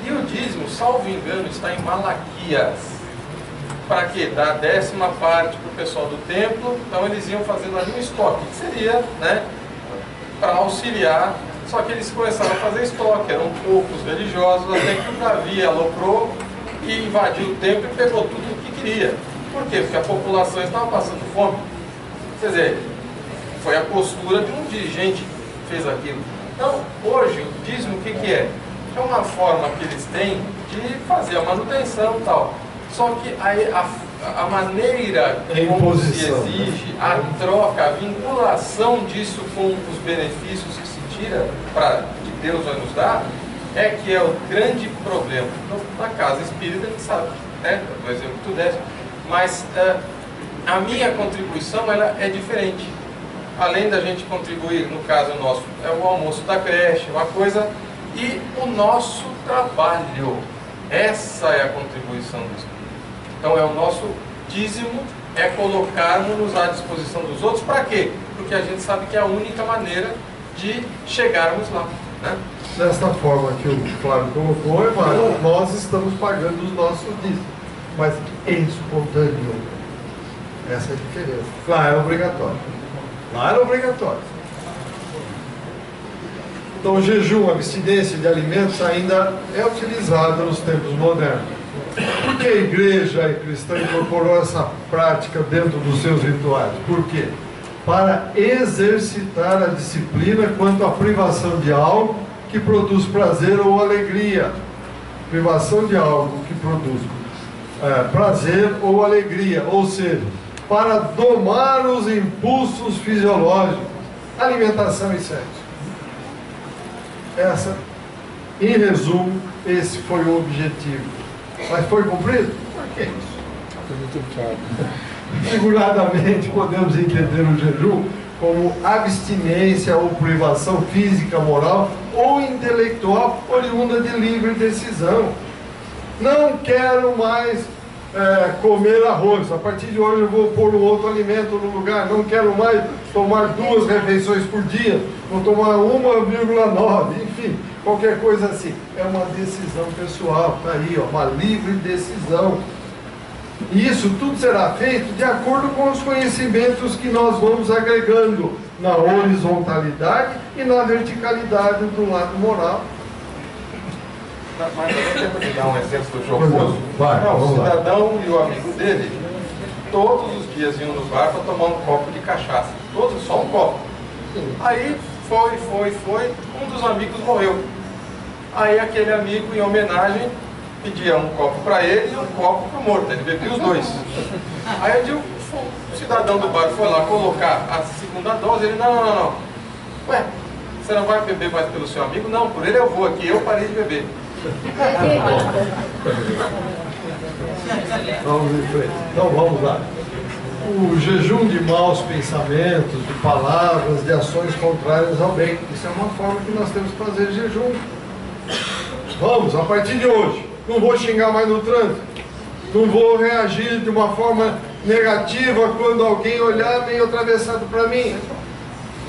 E o dízimo, salvo engano, está em Malaquias. para quê? Dar 10ª parte para o pessoal do templo, então eles iam fazendo ali um estoque, que seria, né, para auxiliar, só que eles começaram a fazer estoque, eram poucos religiosos, até que o Davi aloprou e invadiu o templo e pegou tudo o que queria. Por quê? Porque a população estava passando fome. Quer dizer, foi a postura de um dirigente que fez aquilo. Então, hoje, o dízimo o que é? É uma forma que eles têm de fazer a manutenção e tal. Só que a maneira como se exige, a troca, a vinculação disso com os benefícios que se tira, que Deus vai nos dar, é que é o grande problema. Então, na casa espírita, a gente sabe, né? O exemplo que tu deste. Mas a minha contribuição ela é diferente. Além da gente contribuir, no caso nosso, é o almoço da creche, uma coisa, e o nosso trabalho. Essa é a contribuição do Espírito. Então é o nosso dízimo, é colocarmos-nos à disposição dos outros. Para quê? Porque a gente sabe que é a única maneira de chegarmos lá, né? Desta forma que o Flávio colocou, nós estamos pagando os nossos dízimos, mas espontâneo. Essa é a diferença. Lá é obrigatório. Lá era obrigatório. Então o jejum, a abstinência de alimentos ainda é utilizada nos tempos modernos. Por que a igreja cristã incorporou essa prática dentro dos seus rituais? Por quê? Para exercitar a disciplina quanto à privação de algo que produz prazer ou alegria. Privação de algo que produz prazer ou alegria, ou seja, para domar os impulsos fisiológicos, alimentação e sexo. Em resumo, esse foi o objetivo. Mas foi cumprido? Por que isso? Foi muito claro. Figuradamente, podemos entender o jejum como abstinência ou privação física, moral ou intelectual oriunda de livre decisão. Não quero mais comer arroz. A partir de hoje eu vou pôr um outro alimento no lugar. Não quero mais tomar 2 refeições por dia. Vou tomar 1,9. Enfim, qualquer coisa assim. É uma decisão pessoal. Está aí, ó, uma livre decisão. E isso tudo será feito de acordo com os conhecimentos que nós vamos agregando na horizontalidade e na verticalidade do lado moral. Mas eu tenho que dar um exemplo jocoso. O cidadão e o amigo dele, todos os dias iam no bar para tomar um copo de cachaça. Todos, só um copo. Aí foi, um dos amigos morreu. Aí aquele amigo, em homenagem, pedia um copo para ele e um copo para o morto. Ele bebia os 2. Aí o cidadão do bar foi lá colocar a segunda dose. Ele, não. Ué, você não vai beber mais pelo seu amigo? Não, por ele eu vou aqui, eu parei de beber. Vamos em frente. Então vamos lá. O jejum de maus pensamentos, de palavras, de ações contrárias ao bem. Isso é uma forma que nós temos que fazer jejum. Vamos, a partir de hoje, não vou xingar mais no trânsito. Não vou reagir de uma forma negativa quando alguém olhar meio atravessado para mim.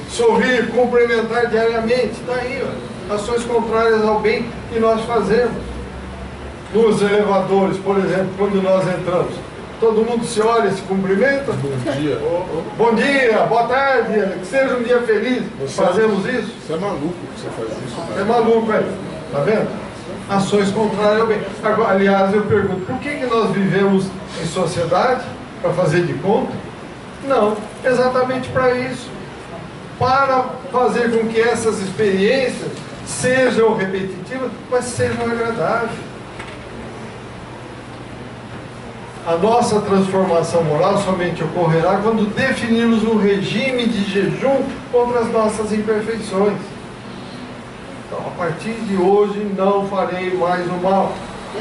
Sorrir, cumprimentar diariamente. Está aí, ó. Ações contrárias ao bem que nós fazemos. Nos elevadores, por exemplo, quando nós entramos, todo mundo se olha, se cumprimenta. Bom dia. Bom dia, boa tarde, que seja um dia feliz. Fazemos isso? Você é maluco que você faz isso, É maluco, aí. Tá vendo? Ações contrárias ao bem. Agora, aliás, eu pergunto, por que nós vivemos em sociedade? Para fazer de conta? Não, exatamente para isso. Para fazer com que essas experiências sejam repetitivas, mas sejam agradáveis. A nossa transformação moral somente ocorrerá quando definirmos um regime de jejum contra as nossas imperfeições. Então, a partir de hoje, não farei mais o mal.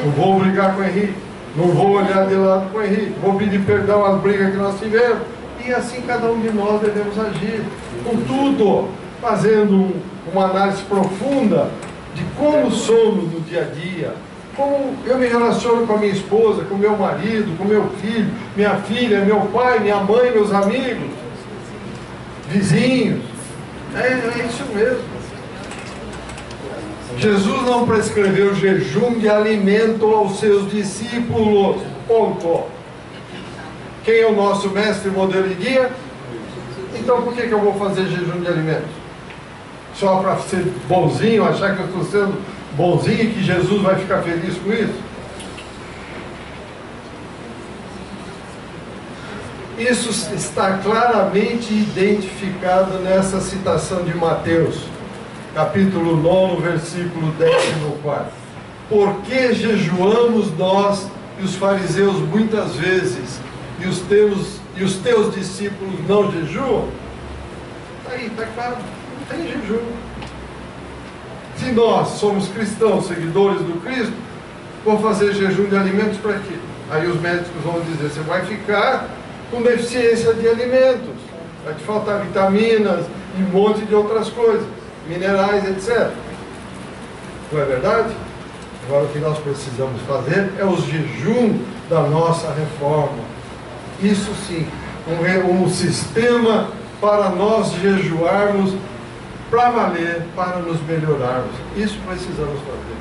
Não vou brigar com o Henrique. Não vou olhar de lado com o Henrique. Vou pedir perdão às brigas que nós tivemos. E assim cada um de nós devemos agir. Contudo, fazendo uma análise profunda de como somos no dia a dia, como eu me relaciono com a minha esposa, com o meu marido, com o meu filho, minha filha, meu pai, minha mãe, meus amigos, vizinhos. É isso mesmo. Jesus não prescreveu jejum de alimento aos seus discípulos. Ponto. Quem é o nosso mestre, modelo e guia? Então por que eu vou fazer jejum de alimentos? Só para ser bonzinho, achar que eu estou sendo bonzinho e que Jesus vai ficar feliz com isso? Isso está claramente identificado nessa citação de Mateus, capítulo 9, versículo 14. Por que jejuamos nós e os fariseus muitas vezes, e os teus discípulos não jejuam? Está aí, está claro, não tem jejum. Se nós somos cristãos, seguidores do Cristo, vou fazer jejum de alimentos para quê? Aí os médicos vão dizer, você vai ficar com deficiência de alimentos, vai te faltar vitaminas e um monte de outras coisas, minerais, etc. Não é verdade? Agora o que nós precisamos fazer é o jejum da nossa reforma. Isso sim, um sistema para nós jejuarmos para valer, para nos melhorarmos. Isso precisamos fazer.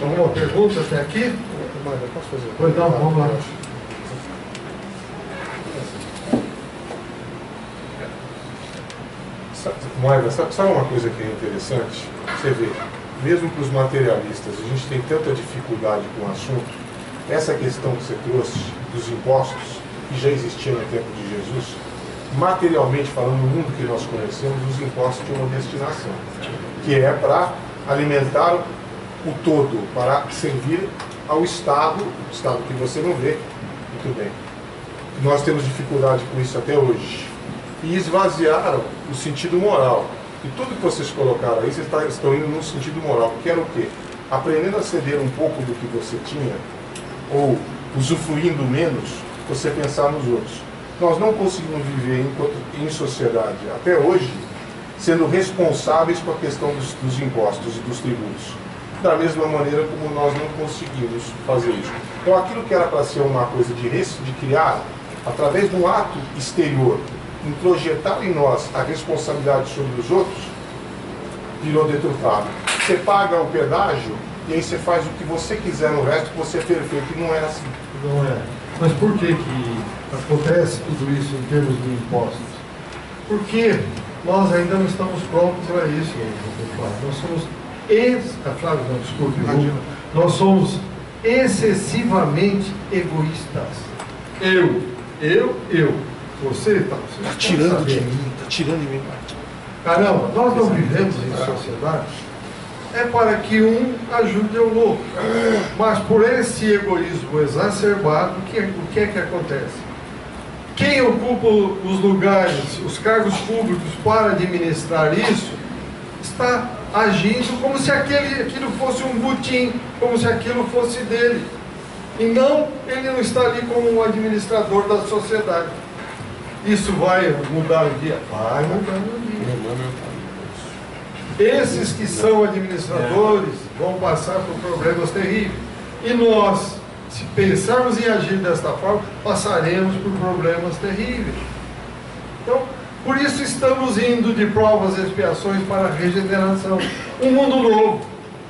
Alguma pergunta até aqui? Posso fazer? Pois não, vamos lá. Moeda, sabe uma coisa que é interessante? Você vê, mesmo para os materialistas, a gente tem tanta dificuldade com o assunto. Essa questão que você trouxe dos impostos, que já existia no tempo de Jesus, materialmente falando, no mundo que nós conhecemos, os impostos tinham uma destinação, que é para alimentar o todo, para servir ao Estado, o Estado que você não vê, muito bem. Nós temos dificuldade com isso até hoje. E esvaziaram o sentido moral. E tudo que vocês colocaram aí, vocês estão indo num sentido moral, que era o quê? Aprendendo a ceder um pouco do que você tinha, ou usufruindo menos, você pensar nos outros. Nós não conseguimos viver em sociedade, até hoje, sendo responsáveis com a questão dos impostos e dos tributos. Da mesma maneira como nós não conseguimos fazer isso. Então aquilo que era para ser uma coisa de criar, através de um ato exterior, introjetar em nós a responsabilidade sobre os outros, virou deturpado. Você paga o pedágio e aí você faz o que você quiser no resto, que você é perfeito, e não é assim. Não é. Mas por que acontece tudo isso em termos de impostos? Porque nós ainda não estamos prontos para isso, nós somos Flávio, não, desculpe, nós somos excessivamente egoístas. Eu. Você está tirando de mim, está tirando de mim. Caramba, nós não vivemos em sociedade. É para que um ajude o outro. Mas por esse egoísmo exacerbado, o que é que acontece? Quem ocupa os lugares, os cargos públicos para administrar isso, está agindo como se aquilo fosse um butim, como se aquilo fosse dele. E não, ele não está ali como um administrador da sociedade. Isso vai mudar um dia? Vai mudar um dia. Esses que são administradores vão passar por problemas terríveis. E nós, se pensarmos em agir desta forma, passaremos por problemas terríveis. Então, por isso estamos indo de provas e expiações para a regeneração. Um mundo novo.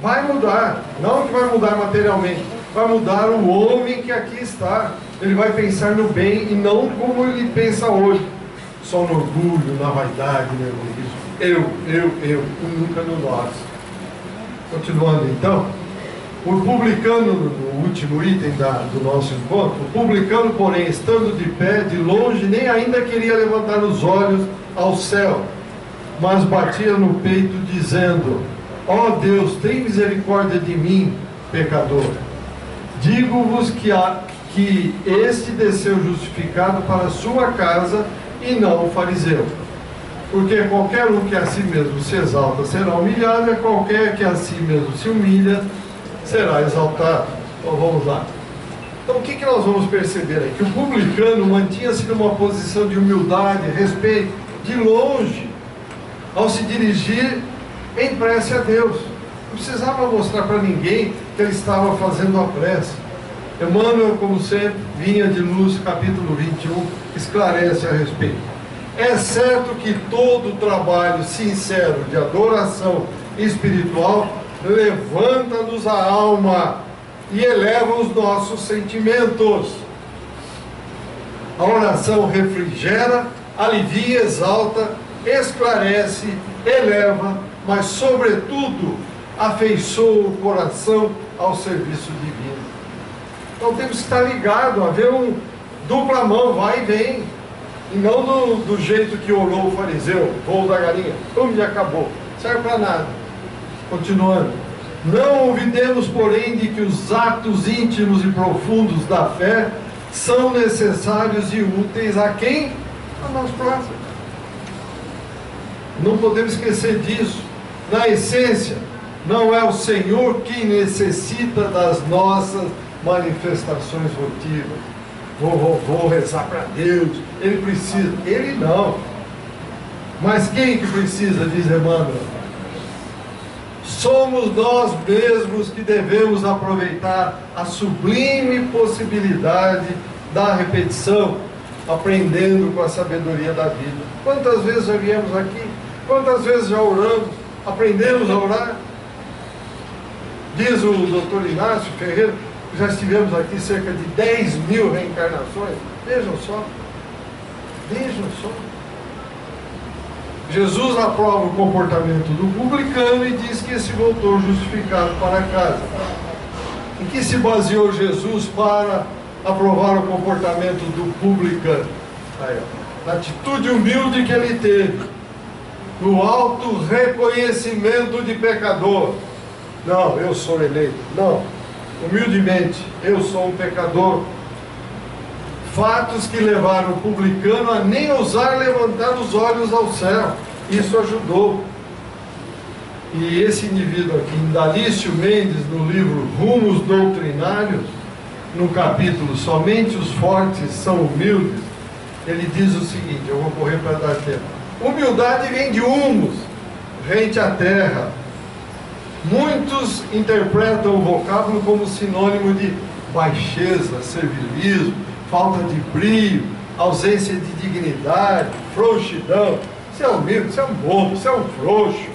Vai mudar. Não que vai mudar materialmente. Vai mudar o homem que aqui está. Ele vai pensar no bem e não como ele pensa hoje. Só no orgulho, na vaidade, no egoísmo. Eu, e nunca no nós. Continuando então. O publicano, no último item do nosso encontro, o publicano, porém, estando de pé, de longe, nem ainda queria levantar os olhos ao céu, mas batia no peito, dizendo: ó Deus, tem misericórdia de mim, pecador. Digo-vos que este desceu justificado para a sua casa, e não o fariseu. Porque qualquer um que a si mesmo se exalta será humilhado, e qualquer que a si mesmo se humilha será exaltado. Então vamos lá. Então o que nós vamos perceber aí? Que o publicano mantinha-se numa posição de humildade, respeito, de longe, ao se dirigir em prece a Deus. Não precisava mostrar para ninguém que ele estava fazendo a prece. Emmanuel, como sempre, Vinha de Luz, capítulo 21, esclarece a respeito. É certo que todo trabalho sincero de adoração espiritual levanta-nos a alma e eleva os nossos sentimentos. A oração refrigera, alivia, exalta, esclarece, eleva, mas, sobretudo, afeiçoa o coração ao serviço divino. Então temos que estar ligado, haver um dupla mão, vai e vem. E não do jeito que orou o fariseu, voo da galinha, e acabou. Não serve para nada. Continuando. Não olvidemos, porém, de que os atos íntimos e profundos da fé são necessários e úteis a quem? A nós próprios. Não podemos esquecer disso. Na essência, não é o Senhor que necessita das nossas manifestações votivas. Vou rezar para Deus, Ele precisa. Ele não. Mas quem que precisa, diz Emmanuel? Somos nós mesmos que devemos aproveitar a sublime possibilidade da repetição, aprendendo com a sabedoria da vida. Quantas vezes já viemos aqui? Quantas vezes já oramos? Aprendemos a orar? Diz o doutor Inácio Ferreira, já estivemos aqui cerca de 10.000 reencarnações. Vejam só. Vejam só. Jesus aprova o comportamento do publicano e diz que esse voltou justificado para casa. Em que se baseou Jesus para aprovar o comportamento do publicano? Aí, ó, na atitude humilde que ele teve, no alto reconhecimento de pecador. Não, eu sou eleito. Não, humildemente, eu sou um pecador. Fatos que levaram o publicano a nem ousar levantar os olhos ao céu. Isso ajudou. E esse indivíduo aqui, Indalício Mendes, no livro Rumos Doutrinários, no capítulo Somente os Fortes são Humildes, ele diz o seguinte, eu vou correr para dar tempo. Humildade vem de humus, rente à terra. Muitos interpretam o vocábulo como sinônimo de baixeza, servilismo, falta de brio, ausência de dignidade, frouxidão. Você é humilde, você é um bobo, você é um frouxo.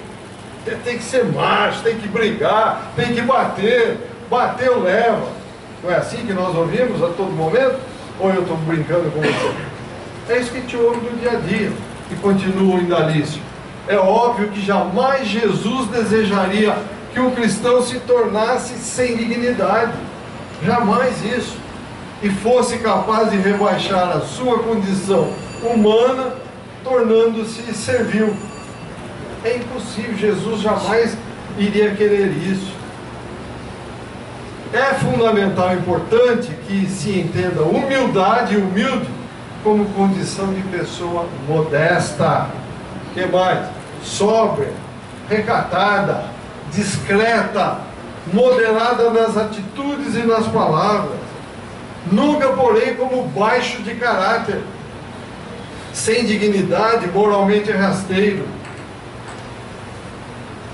Você tem que ser macho, tem que brigar, tem que bater. Bateu, leva. Não é assim que nós ouvimos a todo momento? Ou eu estou brincando com você? É isso que te ouve no dia a dia. E continua o Indalício. É óbvio que jamais Jesus desejaria que um cristão se tornasse sem dignidade. Jamais isso. E fosse capaz de rebaixar a sua condição humana, tornando-se servil. É impossível, Jesus jamais iria querer isso. É fundamental e importante que se entenda humildade e humilde como condição de pessoa modesta. O que mais? Sóbria, recatada, discreta, moderada nas atitudes e nas palavras. Nunca, porém, como baixo de caráter, sem dignidade, moralmente rasteiro.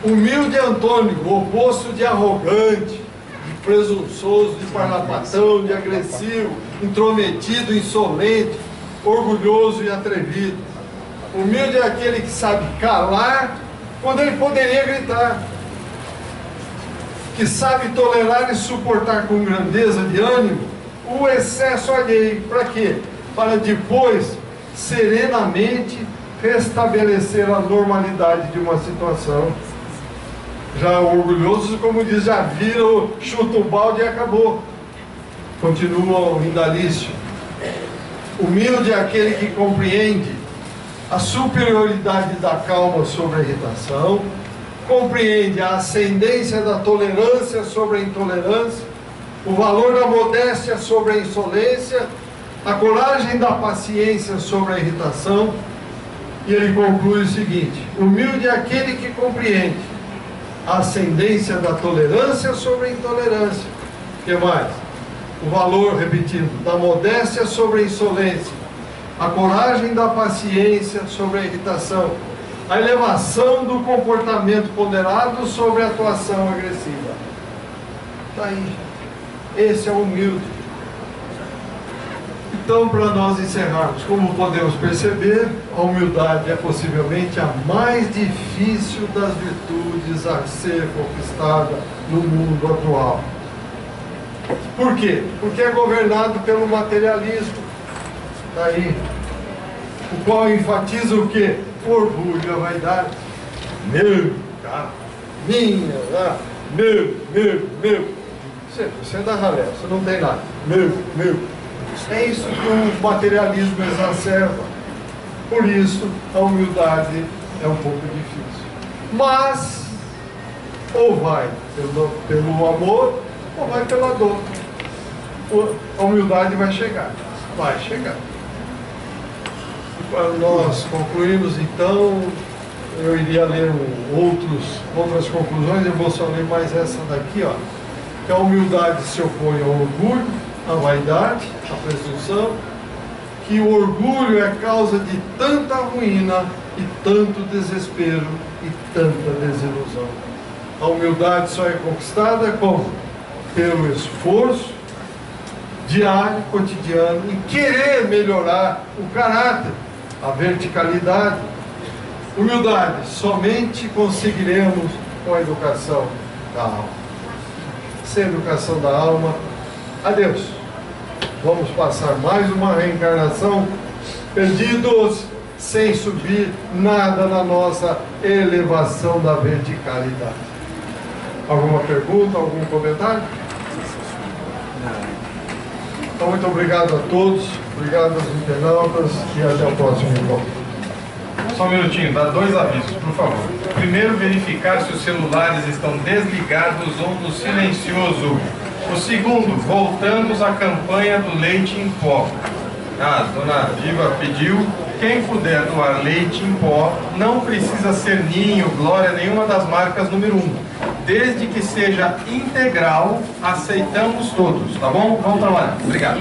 Humilde Antônio, o oposto de arrogante, de presunçoso, de parlapatão, de agressivo, intrometido, insolente, orgulhoso e atrevido. Humilde é aquele que sabe calar quando ele poderia gritar, que sabe tolerar e suportar com grandeza de ânimo o excesso alheio. Para quê? Para depois, serenamente, restabelecer a normalidade de uma situação. Já o orgulhoso, como diz, já vira, chuta o balde e acabou. Continua o Indalício. Humilde é aquele que compreende a superioridade da calma sobre a irritação, compreende a ascendência da tolerância sobre a intolerância, o valor da modéstia sobre a insolência, a coragem da paciência sobre a irritação. E ele conclui o seguinte: humilde é aquele que compreende a ascendência da tolerância sobre a intolerância. O que mais? O valor, repetindo, da modéstia sobre a insolência, a coragem da paciência sobre a irritação, a elevação do comportamento ponderado sobre a atuação agressiva. Está aí. Esse é o humilde. Então, para nós encerrarmos, como podemos perceber, a humildade é possivelmente a mais difícil das virtudes a ser conquistada no mundo atual. Por quê? Porque é governado pelo materialismo. Tá aí. O qual enfatiza o quê? O orgulho e a vaidade. Meu carro, minha, meu. Você dá ralé, você não tem nada. Meu. É isso que o materialismo exacerba. Por isso, a humildade é um pouco difícil. Mas, ou vai pelo amor, ou vai pela dor. A humildade vai chegar. Vai chegar. Para nós concluirmos, então, eu iria ler outras conclusões, eu vou só ler mais essa daqui, ó. Que a humildade se opõe ao orgulho, à vaidade, à presunção, que o orgulho é causa de tanta ruína e tanto desespero e tanta desilusão. A humildade só é conquistada como? Pelo esforço diário, cotidiano, em querer melhorar o caráter, a verticalidade. Humildade somente conseguiremos com a educação da alma. Sem educação da alma, adeus. Vamos passar mais uma reencarnação perdidos, sem subir nada na nossa elevação da verticalidade. Alguma pergunta, algum comentário? Então, muito obrigado a todos, obrigado aos internautas e até o próximo encontro. Só um minutinho, dá 2 avisos, por favor. Primeiro, verificar se os celulares estão desligados ou no silencioso. O segundo, voltamos à campanha do leite em pó. A dona Diva pediu, quem puder doar leite em pó, não precisa ser Ninho, Glória, nenhuma das marcas número 1. Desde que seja integral, aceitamos todos, tá bom? Vamos trabalhar. Obrigado.